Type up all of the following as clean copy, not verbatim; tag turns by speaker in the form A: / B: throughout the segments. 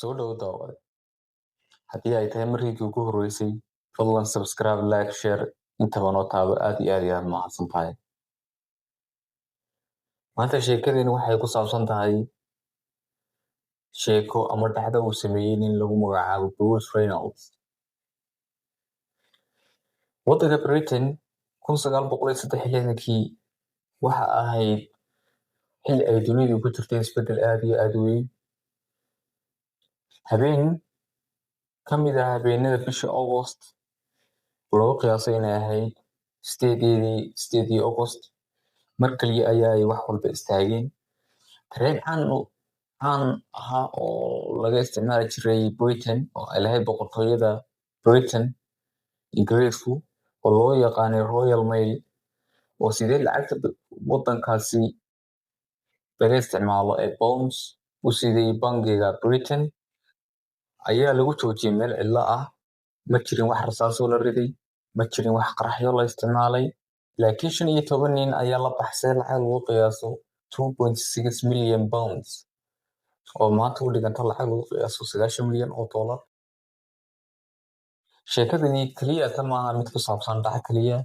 A: Soo dhawo daawade. Haddii ay tahay markii ugu horreysay, fadlan subscribe, like, share intaba noo taabo aad iyo aad mahadsan tahay. Maanta sheekadeeni waxay ku saabsan tahay sheeko ama dhacdo uu sameeyey nin lagu magacaabo Bruce Reynolds. Waddanka Britain 1963 waxa ahayd xilli ay dunidu ku jirtay isbeddel aad iyo aad u weyn. Habeen ka mid ah habeenada bisha August lagu qiyaasay inay ahayd 8 August, mar kaliya ayaa ay wax walba istaageen. Tareen caan ahaa oo laga isticmaali jiray Britain oo ay lahayd boqortooyada Britain Ingiriisku oo loo yaqaanay Royal Mail oo sidee lacagta waddankaasi laga isticmaalo ee pounds u siday bangiga Britain ayaa lagu joojiyey meel cidlo ah. Ma jirin wax rasaasoo la riday, ma jirin wax qaraxyo la isticmaalay, laakiin 15 nin ayaa la baxsay lacag lagu qiyaaso 2.6 milyan pounds oo maanta u dhiganta lacag lagu qiyaaso 9 milyan oo dollar. Sheekadani kaliya maaha mid ku saabsan dhac kaliya,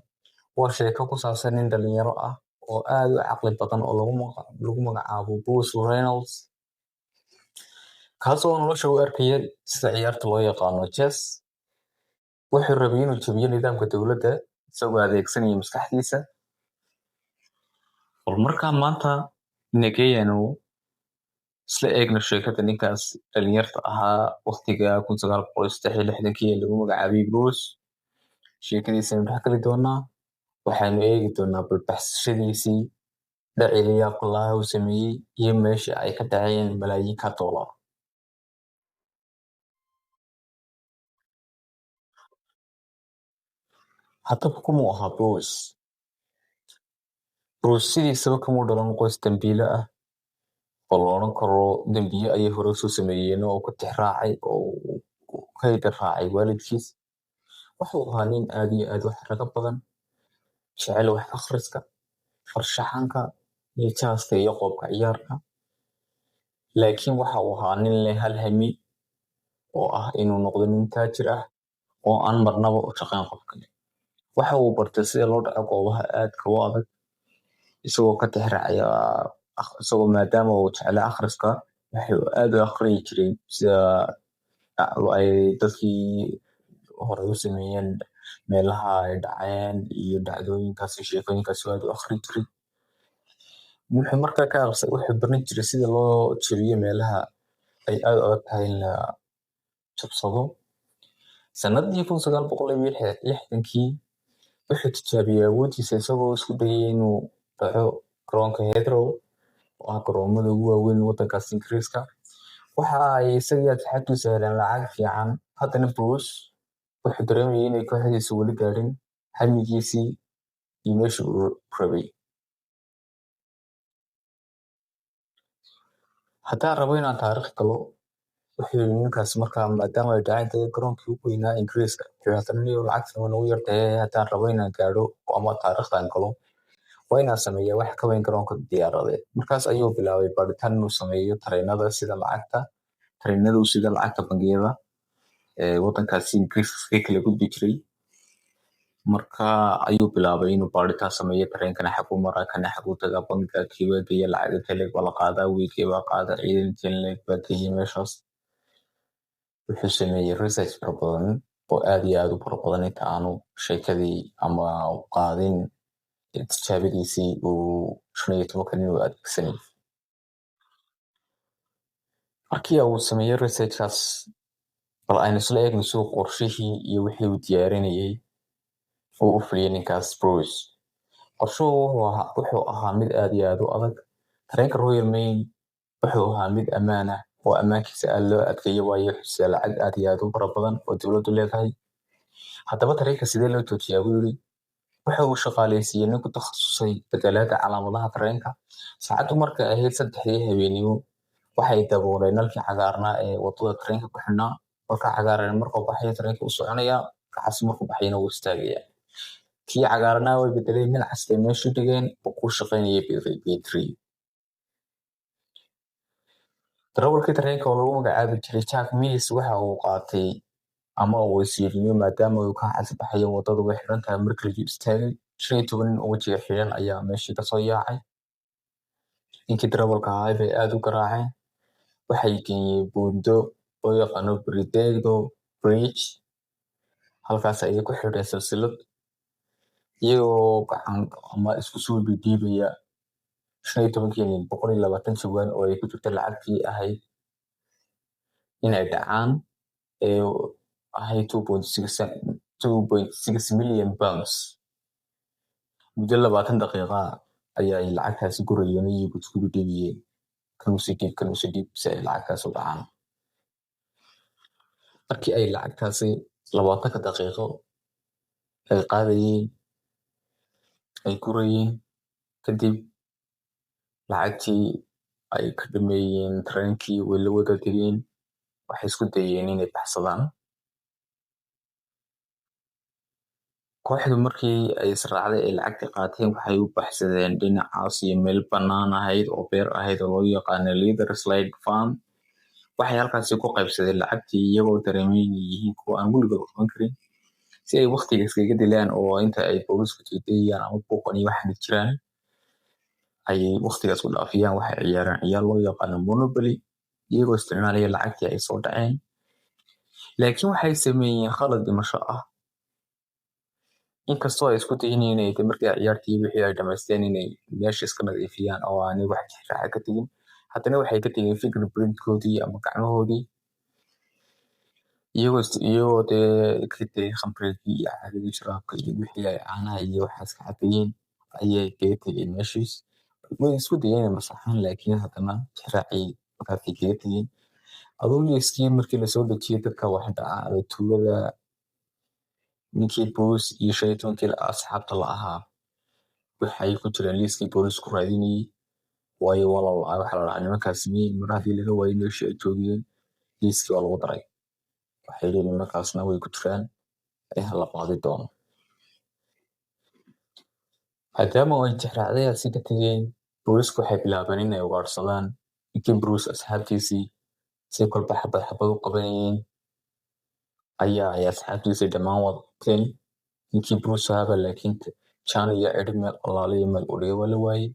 A: waa sheeko ku saabsan nin dhalinyaro ah oo aad u caqli badan oo lagu magacaabo Bruce Reynolds, kaasoo nolosha u arkaya sida ciyaarta loo yaqaano chess. Wuxuu rabay inuu jabiyo nidaamka dowladda isagoo adeegsanaya maskaxdiisa. Bal markaa maanta inageeyanu isla eegno sheekada ninkaas dhalinyarta ahaa waqtiga 1963 ee lagu magacaabay Bruce. Sheekadiisana dhex gali doonaa, waxaanu eegi doonaa balbaxsashadiisii, dhacii la yaabka lahaa uu sameeyey iyo meesha ay ka dhaceen malaayiinka dollar. Haddaba kumuu ahaa Bruce? Bruce sidiisaba kamuu dhalan qoys dambiile ah oo la odhan karo dambiye ayay hore usoo sameeyeen oo ka tixraacay oo ka hidarraacay waalidkiis. Wuxuu ahaa nin aad iyo aad wax raga badan, jecel wax akhriska, farshaxanka iyo jaaska iyo qoobka ciyaarka. Laakiin waxa uu ahaa nin leh hal hami oo ah inuu noqdo nin taajir ah oo aan marnaba u shaqayn qof kale. Waxa uu bartay sida loo dhaco goobaha aadka u adag isagoo ka tixraacaya isagoo maadaama uu jeclaa akhriska. Wuxuu aad u akhriyi jiray sida ay dadkii hore u sameeyeen meelaha ay dhaceen iyo dhacdooyinkaas iyo sheekooyinkaas aad u akhri jiray. Wuxuu markaa wuxuu baran jiray sida loo jabiyo meelaha ay aad u adag tahay in la jabsado. Sanadii 1960 wuxuu tijaabiyey awooddiisa isagoo isku dayay inuu dhaco garoonka Heathrow oo ah garoomada ugu waaweyn waddankaas Ingiriiska. Waxa ay isagii asxaabtiisu heleen lacag fiican, haddana Bruce wuxuu dareemayay inay kooxdiisu weli gaadhin hamigiisii iyo meeshii uu rabay. Haddaan rabo inaan taariikh galo, wuxuu yidhi ninkaas markaa maadaama ay dhaceen garoonkii ugu weynaa Ingiriiska, aniga lacagtan way nagu yartahay, haddaan rabo inaan gaadho ama taariikhdan galo waa inaan sameeyaa wax ka weyn garoonka diyaaradeed. Markaas ayuu bilaabay baaritaan inuu sameeyo tareenada uu sida lacagta bangiyada ee waddankaasi Ingiriiska kala gudbi jiray. Marka ayuu bilaabay inuu baaritaan sameeyo, tareenkana xaguu maraa, kana xaguu tagaa, bangiga kiibaa geeya, lacag intee leeg baa la qaadaa, wiilkii baa qaada, ciidan intee leeg baa geeya meeshaas. Wuxuu sameeyey research fara badan oo aad iyo aad u fara badan inta aanu sheekadii ama qaadin tijaabadiisii uu 15 nin u adeegsanayay. Markii uu sameeyey researchkaas, bal aynu isla eegno siduu qorshihii iyo wixii uu diyaarinayay uu u fuliyey ninkaas Bruce. Qorshuhu wuxuu ahaa mid aad iyo aad u adag. Tareenka Royal Mail wuxuu ahaa mid ammaan ah oo ammaankiisa aad loo adkeeyay waayo wuxuu lacag aad iyo aad u fara badan oo dowladdu leedahay. Haddaba tareenka sidee loo joojiyaa buu yidhi. Waxa uu shaqaaleysiiyey nin ku takhasusay beddelada calaamadaha tareenka. Saacaddu markay ahayd 3 habeenimo, waxay dabooleen nalkii cagaarnaa ee waddada tareenka ku xidhnaa. Nalka cagaaran markuu baxayo tareenka wuu soconayaa, kacas markuu baxayna wuu istaagayaa. Kii cagaarnaa way beddeleen, mid cas bay meesha dhigeen oo ku shaqaynayay battery. darawalkii tareenka oo lagu magacaabi jiray Jack Mills waxa uu qaatay ama uu weysiiyey maadaama uu ka xasbaxayo wadadu way xiran tahay markii la istaagay 15 nin oo wajiga xiran ayaa meeshii ka soo yaacay ninkii darawalka ahaa bay aad u garaaceen waxay geeyeen buundo oo yaqaano Bridgado Bridge halkaas ayay ku xidheen silsilad iyagoo gacan ama isku soo dhiibaya 15 nin 120 jawaan oo ay ku jirta lacagtii ahayd inay dhacaan ee ahayd 2.6 million pounds muddo 20 daqiiqo ayaa ay lacagtaasi gurayeen iyagoo isku dhiibiyeen kan uu dhiib si ay lacagtaas u dhacaan markii ay lacagtaasi 20 daqiiqo ay qaadayeen ay gurayeen kadib lacagtii ay ka dhameeyeen tareenkii way la wada degeen waxay isku dayeen inay baxsadaan kooxdu markii ay israacday ay lacagtii qaateen waxay u baxsadeen dhinacaas iyo meel bannaan ahayd oo beer ahayd oo loo yaqaano Leather Slide Farm waxay halkaasi ku qaybsadeen lacagtii iyagoo dareemay inay yihiin kuwa aan weligood qaban karin si ay waqtiga iskaga dilaan oo inta ay boolisku jeediyaan ama buuqan iyo waxaan jiraan ayay waqtigaas u dhaafiyaan waxay ciyaaraan ciyaar loo yaqaano Monopoly iyagoo isticmaalaya lacagtii ay soo dhaceen laakiin waxay sameeyeen khalad dhimasho ah inkastoo ay isku dayeen inay markii ciyaartii wixii ay dhamaysteen inay meesha iska nadiifiyaan oo aanay wax raaxa ka tagin haddana waxay ka tageen fingerprintkoodii ama gacmahoodii iyagoo dee ka tegay khamrigii iyo caadadii sharaabka iyo wixii ay caanaha iyo waxaas ka cabayeen ayay kaga tegeen meeshiis way isku dayeen inay masaxaan laakiin haddana raacii markaasay kaga tegeen adoo liiskii markii lasoo dejiyay dadka wax dhacaa tuugada ninkii boos iyo 15 asxaabta la ahaa waxay ku jireen liiskii boolisku raadinayay waayo walaal waxa la dhahaa nimankaasi mar haddii laga waayo meeshii ay joogeen liiskii waa lagu daray waxay leeyihiin nimankaasna way ku jiraan la qaadi doono maadaama ay tixraacday si ka tageen boolisku waxay bilaabeen inay ugaarsadaan ninkii Bruce asxaabtiisii si kolba xabad u qabanayeen ayaa asxaabtiisii dhammaan wateen ninkii Bruce ahaaba laakiin Chan iyo Edmel alaaliya meel u dhigay waa la waayey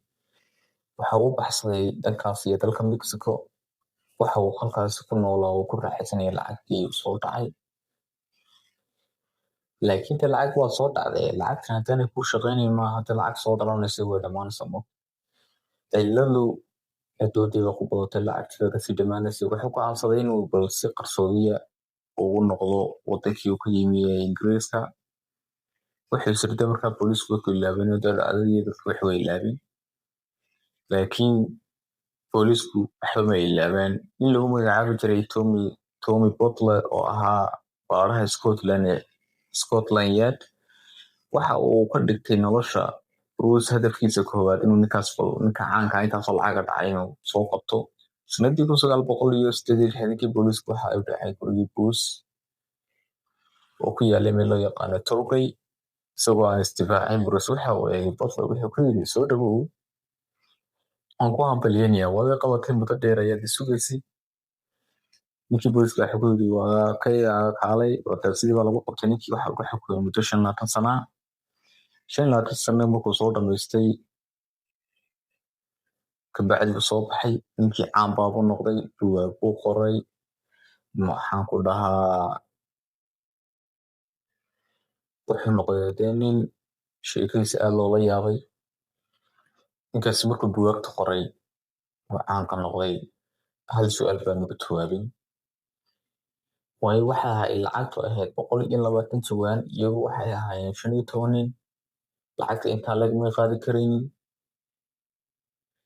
A: waxa uu baxsaday dhankaas iyo dalka Mexico waxa uu halkaas ku noolaa oo ku raaxaysanaya lacagtii soo dhacay laakiin ta lacag waa soo dhacday lacagtan haddana ku shaqeynay maaha hadda lacag soo dhalanaysa way dhamaanaysa ciladu doodayba ku badatay lacagteeda si dhamaanaysa wuxuu ku aansaday inuu bal si qarsoodiya ugu noqdo wadankii uu ka yimi ee Ingiriiska wuxuu sirday markaa boolisku ku ilaabeen dhacdadii dadku wax way ilaabeen laakiin boolisku waxba ma ilaabeen in lagu magacaabi jiray Tommy Butler oo ahaa baaraha Scotland Yard waxa uu ka dhigtay nolosha Bruce hadafkiisa koowaad inuu ninka caanka intaasoo lacaga dhacay inuu soo qabto sanadii 1968 boolisku waxa ay dhacay gurigii Bruce oo ku yaalay meel loo yaqaano Torquay isagoo aan istifaacin Bruce waxa uu eegay Butler wuxuu ku yidhi soo dhawow aan ku hambalyeynaya waad qabatay muddo dheer ayaad sugaysay ninkii booliska waxa ku yidhi waa kaalay sidii baa lagu qabtay ninkii waxa lagu xukumay muddo 15 sano 15 sano markuu soo dhamaystay kabacdi uu soo baxay ninkii caan baabu noqday buugaag buu qoray maxaan ku dhahaa wuxuu noqday nin sheekadiisa aad loola yaabay ninkaasi markuu buugaagta qoray oo caan ka noqday hal su'aal baan uga jawaabin waayo waxa ay lacagtu ahayd 120 jawaan iyagu waxay ahaayeen 15 nin lacagta intaa lagama qaadi karaynin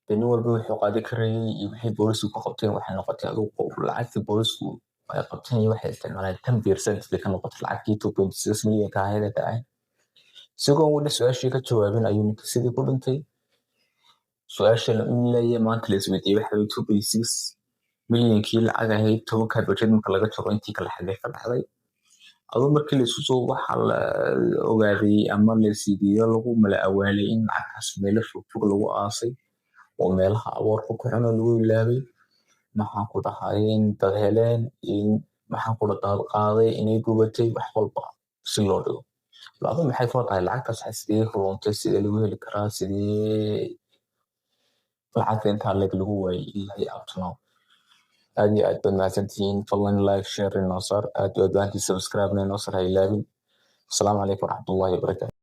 A: nin walba wuxuu qaadi karayay iyo wixii boolisku ku qabteen waxay noqotay adigu lacagtii boolisku ay qabteen iyo waxay isticmaaleen 10% ka noqotay lacagtii 2.6 milyan ka ahayd dhacay isagoo weli su'aashii ka jawaabin ayuu ninka sidii ku dhintay su'aashana in leeyahay maanta la isweydiiyay waxa 2.6 milyankii lacag ahayd 10 budget marka laga jaro intii kala xagee ka dhacday adoo markii la isku soo waxa la ogaaday ama la siidiyo lagu mala awaalay in lacagtaas meel fog lagu aasay oo meelaha awoorka ku xun lagu ilaabay maxaan ku dhahay dad heleen in maxaan ku dhahay qaaday inay gubatay wax walba si loo dhigo lacagtu maxay soo tahay lacagtaas sidee ku luntay sidee lagu heli karaa sidee lacagta intaa lagu waayay ilaa iyo up to now aad iyo aad baad mahadsantihiin fadlan like share inoo sar aad iyo aad baan subscribe inoo sar ha ilaawin asalaamu calaykum waraxmatullaahi wabarakaatu